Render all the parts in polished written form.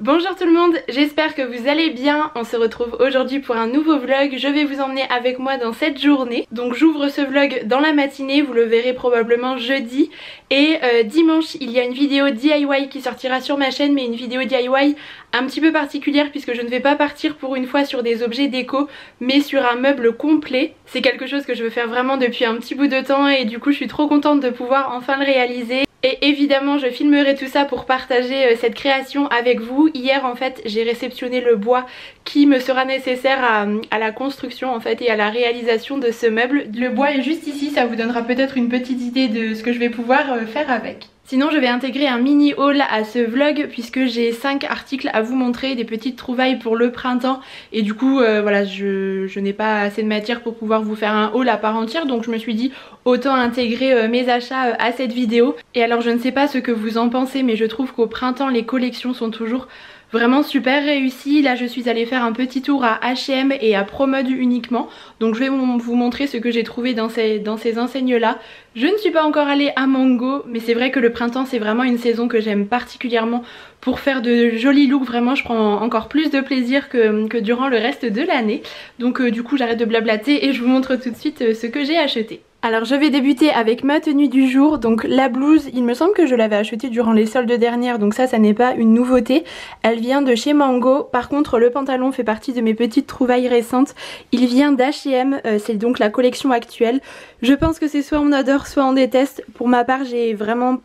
Bonjour tout le monde, j'espère que vous allez bien. On se retrouve aujourd'hui pour un nouveau vlog. Je vais vous emmener avec moi dans cette journée. Donc j'ouvre ce vlog dans la matinée, vous le verrez probablement jeudi. Et dimanche il y a une vidéo DIY qui sortira sur ma chaîne, mais une vidéo DIY un petit peu particulière puisque je ne vais pas partir pour une fois sur des objets déco mais sur un meuble complet. C'est quelque chose que je veux faire vraiment depuis un petit bout de temps et du coup je suis trop contente de pouvoir enfin le réaliser. Et évidemment je filmerai tout ça pour partager cette création avec vous. Hier en fait j'ai réceptionné le bois qui me sera nécessaire à la construction en fait et à la réalisation de ce meuble. Le bois est juste ici, ça vous donnera peut-être une petite idée de ce que je vais pouvoir faire avec. Sinon je vais intégrer un mini haul à ce vlog puisque j'ai 5 articles à vous montrer, des petites trouvailles pour le printemps et du coup voilà je n'ai pas assez de matière pour pouvoir vous faire un haul à part entière, donc je me suis dit autant intégrer mes achats à cette vidéo. Et alors je ne sais pas ce que vous en pensez mais je trouve qu'au printemps les collections sont toujours vraiment super réussi. Là je suis allée faire un petit tour à H&M et à Promode uniquement. Donc je vais vous montrer ce que j'ai trouvé dans ces enseignes là. Je ne suis pas encore allée à Mango, mais c'est vrai que le printemps c'est vraiment une saison que j'aime particulièrement pour faire de jolis looks. Vraiment je prends encore plus de plaisir que durant le reste de l'année. Donc du coup j'arrête de blablater et je vous montre tout de suite ce que j'ai acheté. Alors je vais débuter avec ma tenue du jour, donc la blouse, il me semble que je l'avais achetée durant les soldes dernières, donc ça n'est pas une nouveauté, elle vient de chez Mango. Par contre le pantalon fait partie de mes petites trouvailles récentes, il vient d'H&M, c'est donc la collection actuelle. Je pense que c'est soit on adore soit on déteste, pour ma part j'ai vraiment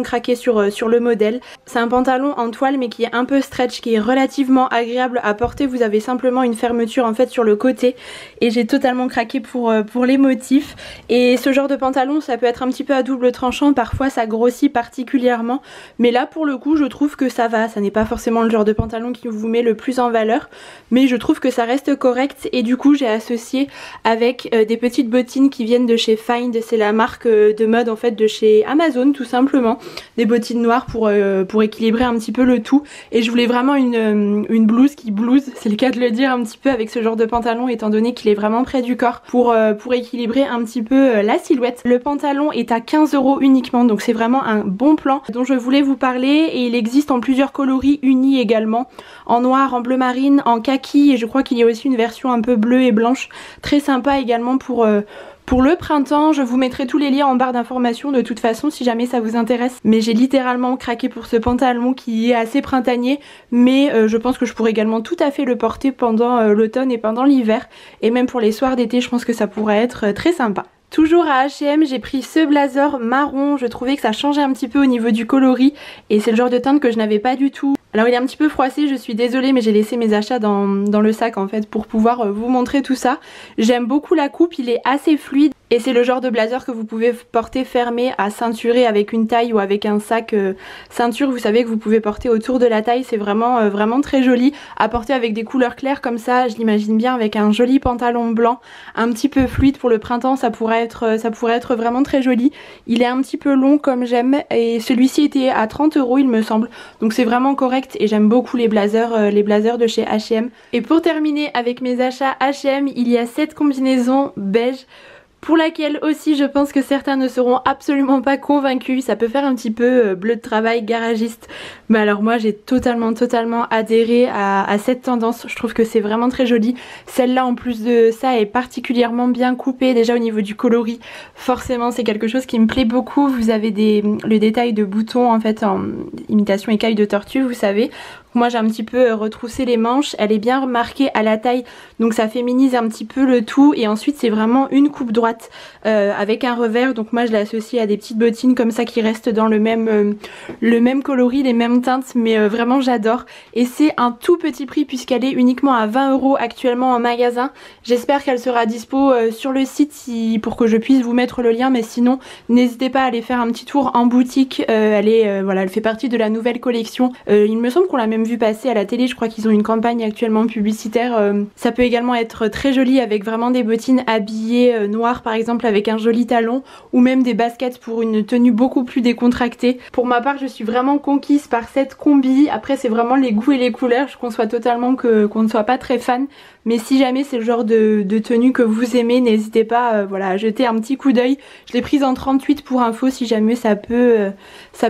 craqué sur le modèle. C'est un pantalon en toile mais qui est un peu stretch, qui est relativement agréable à porter. Vous avez simplement une fermeture en fait sur le côté et j'ai totalement craqué pour les motifs. Et ce genre de pantalon ça peut être un petit peu à double tranchant, parfois ça grossit particulièrement, mais là pour le coup je trouve que ça va. Ça n'est pas forcément le genre de pantalon qui vous met le plus en valeur, mais je trouve que ça reste correct. Et du coup j'ai associé avec des petites bottines qui viennent de chez Find, c'est la marque de mode en fait de chez Amazon tout simplement. Des bottines noires pour équilibrer un petit peu le tout, et je voulais vraiment une blouse qui blouse, c'est le cas de le dire un petit peu avec ce genre de pantalon étant donné qu'il est vraiment près du corps pour équilibrer un petit peu la silhouette. Le pantalon est à 15 € uniquement, donc c'est vraiment un bon plan dont je voulais vous parler, et il existe en plusieurs coloris unis également, en noir, en bleu marine, en kaki, et je crois qu'il y a aussi une version un peu bleue et blanche très sympa également pour le printemps. Je vous mettrai tous les liens en barre d'informations de toute façon si jamais ça vous intéresse. Mais j'ai littéralement craqué pour ce pantalon qui est assez printanier, mais je pense que je pourrais également tout à fait le porter pendant l'automne et pendant l'hiver. Et même pour les soirs d'été, je pense que ça pourrait être très sympa. Toujours à H&M, j'ai pris ce blazer marron, je trouvais que ça changeait un petit peu au niveau du coloris et c'est le genre de teinte que je n'avais pas du tout. Alors il est un petit peu froissé, je suis désolée, mais j'ai laissé mes achats dans le sac en fait pour pouvoir vous montrer tout ça. J'aime beaucoup la coupe, il est assez fluide et c'est le genre de blazer que vous pouvez porter fermé à ceinturer avec une taille ou avec un sac ceinture, vous savez, que vous pouvez porter autour de la taille. C'est vraiment très joli à porter avec des couleurs claires comme ça. Je l'imagine bien avec un joli pantalon blanc un petit peu fluide pour le printemps, ça pourrait être vraiment très joli. Il est un petit peu long comme j'aime et celui-ci était à 30 € il me semble, donc c'est vraiment correct et j'aime beaucoup les blazers de chez H&M. Et pour terminer avec mes achats H&M, il y a cette combinaison beige pour laquelle aussi je pense que certains ne seront absolument pas convaincus. Ça peut faire un petit peu bleu de travail garagiste, mais alors moi j'ai totalement adhéré à cette tendance. Je trouve que c'est vraiment très joli. Celle-là en plus de ça est particulièrement bien coupée déjà au niveau du coloris. Forcément c'est quelque chose qui me plaît beaucoup. Vous avez le détail de boutons en fait en imitation écaille de tortue, vous savez. Moi j'ai un petit peu retroussé les manches, elle est bien marquée à la taille donc ça féminise un petit peu le tout, et ensuite c'est vraiment une coupe droite avec un revers, donc moi je l'ai associé à des petites bottines comme ça qui restent dans le même coloris, les mêmes teintes, mais vraiment j'adore. Et c'est un tout petit prix puisqu'elle est uniquement à 20 € actuellement en magasin. J'espère qu'elle sera dispo sur le site pour que je puisse vous mettre le lien, mais sinon n'hésitez pas à aller faire un petit tour en boutique. Elle fait partie de la nouvelle collection. Il me semble qu'on l'a même vu passer à la télé, je crois qu'ils ont une campagne actuellement publicitaire. Ça peut également être très joli avec vraiment des bottines habillées noires par exemple avec un joli talon, ou même des baskets pour une tenue beaucoup plus décontractée. Pour ma part je suis vraiment conquise par cette combi. Après c'est vraiment les goûts et les couleurs, je conçois totalement qu'on ne soit pas très fan, mais si jamais c'est le genre de tenue que vous aimez, n'hésitez pas à jeter un petit coup d'œil. Je l'ai prise en 38 pour info si jamais ça peut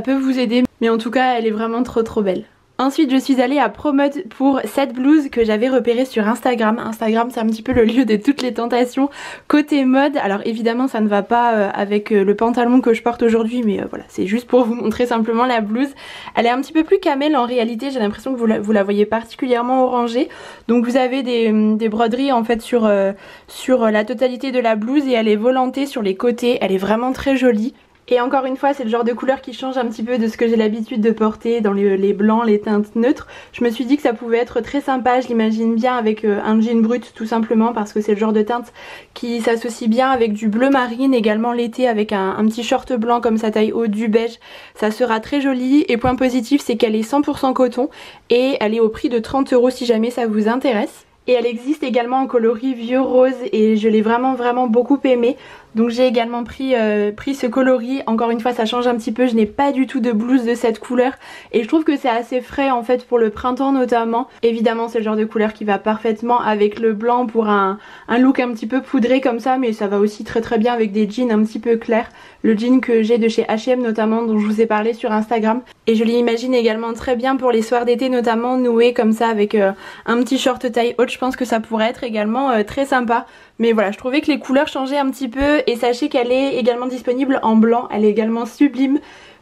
vous aider, mais en tout cas elle est vraiment trop belle. Ensuite je suis allée à Promode pour cette blouse que j'avais repérée sur Instagram. Instagram c'est un petit peu le lieu de toutes les tentations côté mode. Alors évidemment ça ne va pas avec le pantalon que je porte aujourd'hui, mais voilà, c'est juste pour vous montrer simplement la blouse. Elle est un petit peu plus camel en réalité, j'ai l'impression que vous la voyez particulièrement orangée. Donc vous avez des broderies en fait sur la totalité de la blouse et elle est volantée sur les côtés, elle est vraiment très jolie. Et encore une fois c'est le genre de couleur qui change un petit peu de ce que j'ai l'habitude de porter dans les blancs, les teintes neutres. Je me suis dit que ça pouvait être très sympa, je l'imagine bien avec un jean brut tout simplement parce que c'est le genre de teinte qui s'associe bien avec du bleu marine, également l'été avec un petit short blanc comme ça taille haute, du beige, ça sera très joli. Et point positif c'est qu'elle est 100% coton et elle est au prix de 30 € si jamais ça vous intéresse. Et elle existe également en coloris vieux rose et je l'ai vraiment beaucoup aimée. Donc j'ai également pris ce coloris. Encore une fois ça change un petit peu, je n'ai pas du tout de blouse de cette couleur et je trouve que c'est assez frais en fait pour le printemps notamment. Évidemment c'est le genre de couleur qui va parfaitement avec le blanc pour un look un petit peu poudré comme ça, mais ça va aussi très bien avec des jeans un petit peu clairs. Le jean que j'ai de chez H&M notamment dont je vous ai parlé sur Instagram. Et je l'imagine également très bien pour les soirs d'été notamment noué comme ça avec un petit short taille haute. Je pense que ça pourrait être également très sympa. Mais voilà, je trouvais que les couleurs changeaient un petit peu et sachez qu'elle est également disponible en blanc, elle est également sublime.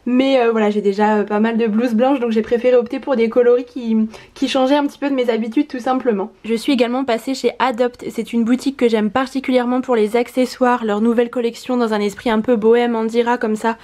Mais voilà, j'ai déjà pas mal de blouses blanches donc j'ai préféré opter pour des coloris qui changeaient un petit peu de mes habitudes tout simplement. Je suis également passée chez Adopt, c'est une boutique que j'aime particulièrement pour les accessoires, leur nouvelle collection dans un esprit un peu bohème, on dira comme ça,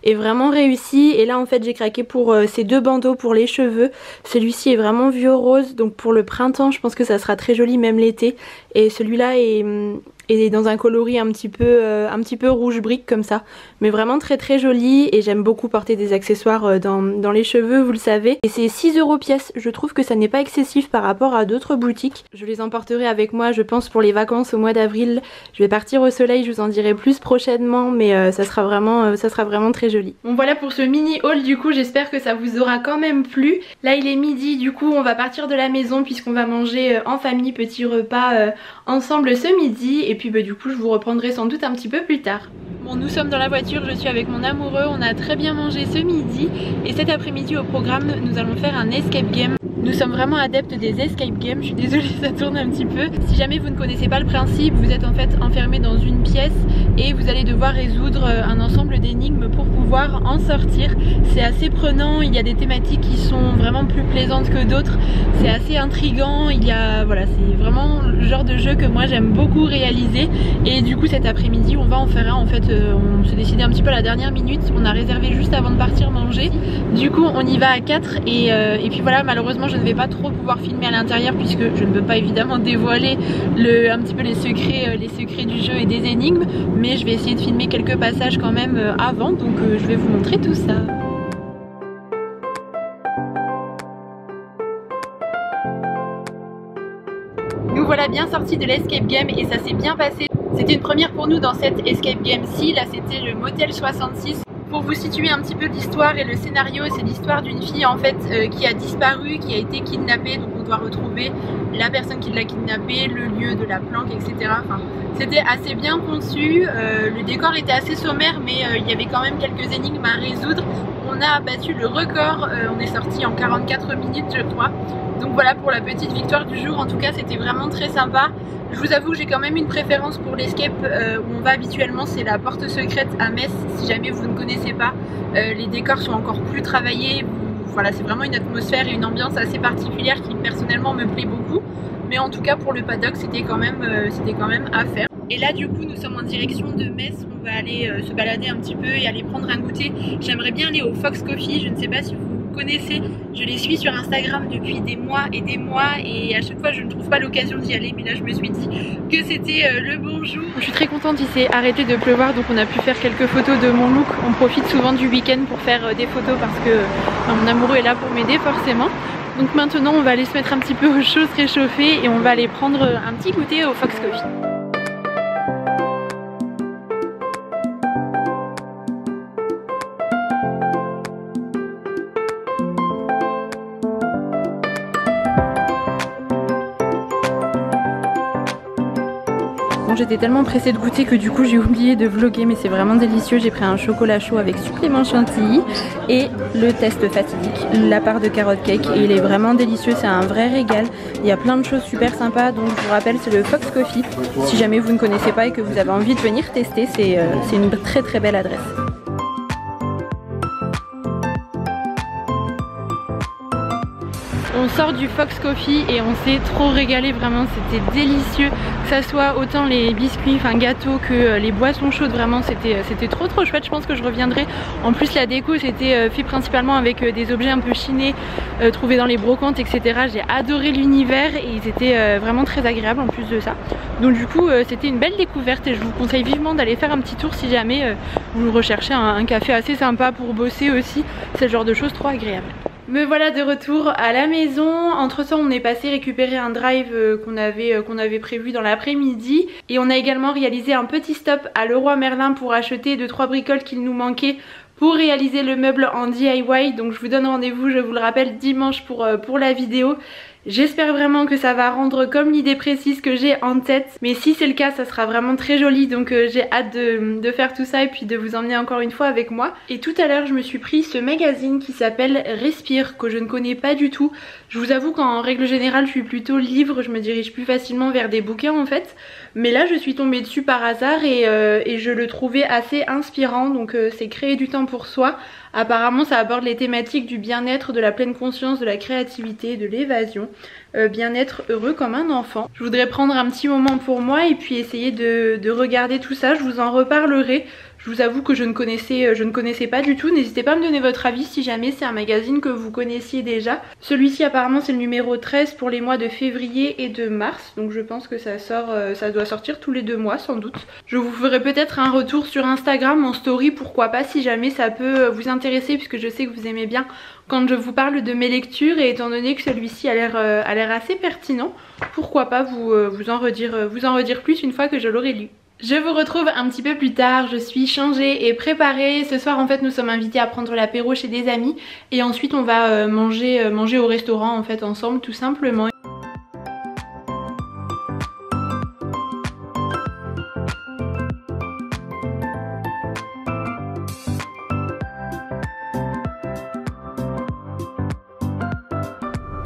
est vraiment réussi. Et là en fait j'ai craqué pour ces deux bandeaux pour les cheveux. Celui-ci est vraiment vieux rose donc pour le printemps je pense que ça sera très joli même l'été. Et celui-là est dans un coloris un petit peu rouge brique comme ça, mais vraiment très joli. Et j'aime beaucoup porter des accessoires dans les cheveux, vous le savez. Et c'est 6 € pièce, je trouve que ça n'est pas excessif par rapport à d'autres boutiques. Je les emporterai avec moi je pense pour les vacances au mois d'avril. Je vais partir au soleil, je vous en dirai plus prochainement, mais ça sera vraiment très joli. Bon voilà pour ce mini haul du coup, j'espère que ça vous aura quand même plu. Là il est midi, du coup on va partir de la maison puisqu'on va manger en famille, petit repas ensemble ce midi. Et puis bah, du coup je vous reprendrai sans doute un petit peu plus tard. Bon, nous sommes dans la voiture, je suis avec mon amoureux, on a très bien mangé ce midi. Et cet après-midi au programme nous allons faire un escape game. Nous sommes vraiment adeptes des escape games, je suis désolée ça tourne un petit peu. Si jamais vous ne connaissez pas le principe, vous êtes en fait enfermé dans une pièce et vous allez devoir résoudre un ensemble d'énigmes pour pouvoir en sortir. C'est assez prenant, il y a des thématiques qui sont vraiment plus plaisantes que d'autres. C'est assez intriguant, voilà, c'est vraiment le genre de jeu que moi j'aime beaucoup réaliser. Et du coup cet après-midi on va en faire un en fait, on s'est décidé un petit peu à la dernière minute, on a réservé juste avant de partir manger. Du coup on y va à 4 et puis voilà, malheureusement je ne vais pas trop pouvoir filmer à l'intérieur puisque je ne peux pas évidemment dévoiler un petit peu les secrets du jeu et des énigmes, mais je vais essayer de filmer quelques passages quand même avant, donc je vais vous montrer tout ça. Nous voilà bien sortis de l'escape game et ça s'est bien passé. C'était une première pour nous dans cette escape game-ci, là c'était le Motel 66. Pour vous situer un petit peu l'histoire et le scénario, c'est l'histoire d'une fille en fait qui a disparu, qui a été kidnappée, donc on doit retrouver la personne qui l'a kidnappée, le lieu de la planque, etc. Enfin, c'était assez bien conçu, le décor était assez sommaire mais il y avait quand même quelques énigmes à résoudre. On a battu le record, on est sorti en 44 minutes je crois. Donc voilà pour la petite victoire du jour, en tout cas c'était vraiment très sympa. Je vous avoue que j'ai quand même une préférence pour l'escape où on va habituellement, c'est la porte secrète à Metz. Si jamais vous ne connaissez pas, les décors sont encore plus travaillés. Voilà, c'est vraiment une atmosphère et une ambiance assez particulière qui personnellement me plaît beaucoup. Mais en tout cas pour le paddock c'était quand même à faire. Et là du coup nous sommes en direction de Metz, on va aller se balader un petit peu et aller prendre un goûter. J'aimerais bien aller au Fox Coffee, je ne sais pas si vous connaissez, je les suis sur Instagram depuis des mois et à chaque fois je ne trouve pas l'occasion d'y aller, mais là je me suis dit que c'était le bon jour. Je suis très contente, il s'est arrêté de pleuvoir donc on a pu faire quelques photos de mon look. On profite souvent du week-end pour faire des photos parce que mon amoureux est là pour m'aider forcément. Donc maintenant on va aller se mettre un petit peu au chaud, se réchauffer et on va aller prendre un petit goûter au Fox Coffee. bon j'étais tellement pressée de goûter que du coup j'ai oublié de vlogger, mais c'est vraiment délicieux. J'ai pris un chocolat chaud avec supplément chantilly et le test fatidique, la part de carotte cake, et il est vraiment délicieux, c'est un vrai régal. Il y a plein de choses super sympas, donc je vous rappelle c'est le Fox Coffee. Si jamais vous ne connaissez pas et que vous avez envie de venir tester, c'est une très très belle adresse. On sort du Fox Coffee et on s'est trop régalé, vraiment c'était délicieux, que ça soit autant les biscuits, enfin gâteaux, que les boissons chaudes, vraiment c'était trop chouette. Je pense que je reviendrai. En plus la déco c'était fait principalement avec des objets un peu chinés trouvés dans les brocantes, etc. J'ai adoré l'univers et ils étaient vraiment très agréables en plus de ça. Donc du coup c'était une belle découverte et je vous conseille vivement d'aller faire un petit tour si jamais vous recherchez un café assez sympa pour bosser aussi. C'est le genre de choses trop agréable. Me voilà de retour à la maison. Entre temps on est passé récupérer un drive qu'on avait prévu dans l'après-midi. Et on a également réalisé un petit stop à Leroy Merlin pour acheter 2-3 bricoles qu'il nous manquait pour réaliser le meuble en DIY. Donc je vous donne rendez-vous, je vous le rappelle, dimanche pour la vidéo. J'espère vraiment que ça va rendre comme l'idée précise que j'ai en tête, mais si c'est le cas ça sera vraiment très joli, donc j'ai hâte de faire tout ça et puis de vous emmener encore une fois avec moi. Et tout à l'heure je me suis pris ce magazine qui s'appelle Respire, que je ne connais pas du tout. Je vous avoue qu'en règle générale je suis plutôt livre, je me dirige plus facilement vers des bouquins en fait, mais là je suis tombée dessus par hasard et je le trouvais assez inspirant. Donc c'est créer du temps pour soi. Apparemment ça aborde les thématiques du bien-être, de la pleine conscience, de la créativité, de l'évasion, bien-être heureux comme un enfant. Je voudrais prendre un petit moment pour moi et puis essayer de regarder tout ça, je vous en reparlerai. Je vous avoue que je ne connaissais pas du tout. N'hésitez pas à me donner votre avis si jamais c'est un magazine que vous connaissiez déjà. Celui-ci apparemment c'est le numéro 13 pour les mois de février et de mars. Donc je pense que ça doit sortir tous les 2 mois sans doute. Je vous ferai peut-être un retour sur Instagram en story, pourquoi pas, si jamais ça peut vous intéresser, puisque je sais que vous aimez bien quand je vous parle de mes lectures, et étant donné que celui-ci a l'air assez pertinent, pourquoi pas vous en redire plus une fois que je l'aurai lu. Je vous retrouve un petit peu plus tard, je suis changée et préparée. Ce soir en fait nous sommes invités à prendre l'apéro chez des amis et ensuite on va manger au restaurant en fait ensemble tout simplement.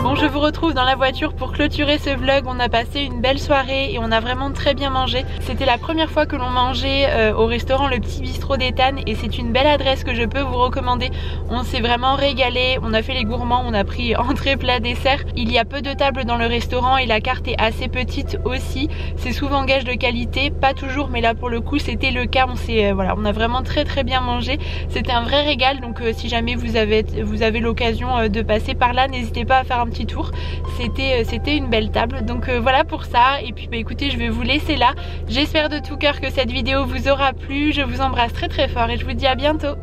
Bon, je vous retrouve dans la voiture pour clôturer ce vlog. On a passé une belle soirée et on a vraiment très bien mangé. C'était la première fois que l'on mangeait au restaurant Le Petit Bistrot d'Étane et c'est une belle adresse que je peux vous recommander. On s'est vraiment régalé, on a fait les gourmands, on a pris entrée, plat, dessert. Il y a peu de tables dans le restaurant et la carte est assez petite aussi. C'est souvent gage de qualité, pas toujours, mais là pour le coup c'était le cas. On a vraiment très bien mangé. C'était un vrai régal, donc si jamais vous avez l'occasion de passer par là, n'hésitez pas à faire un petit tour. C'était une belle table, donc voilà pour ça. Et puis bah écoutez, je vais vous laisser là. J'espère de tout cœur que cette vidéo vous aura plu. Je vous embrasse très fort et je vous dis à bientôt.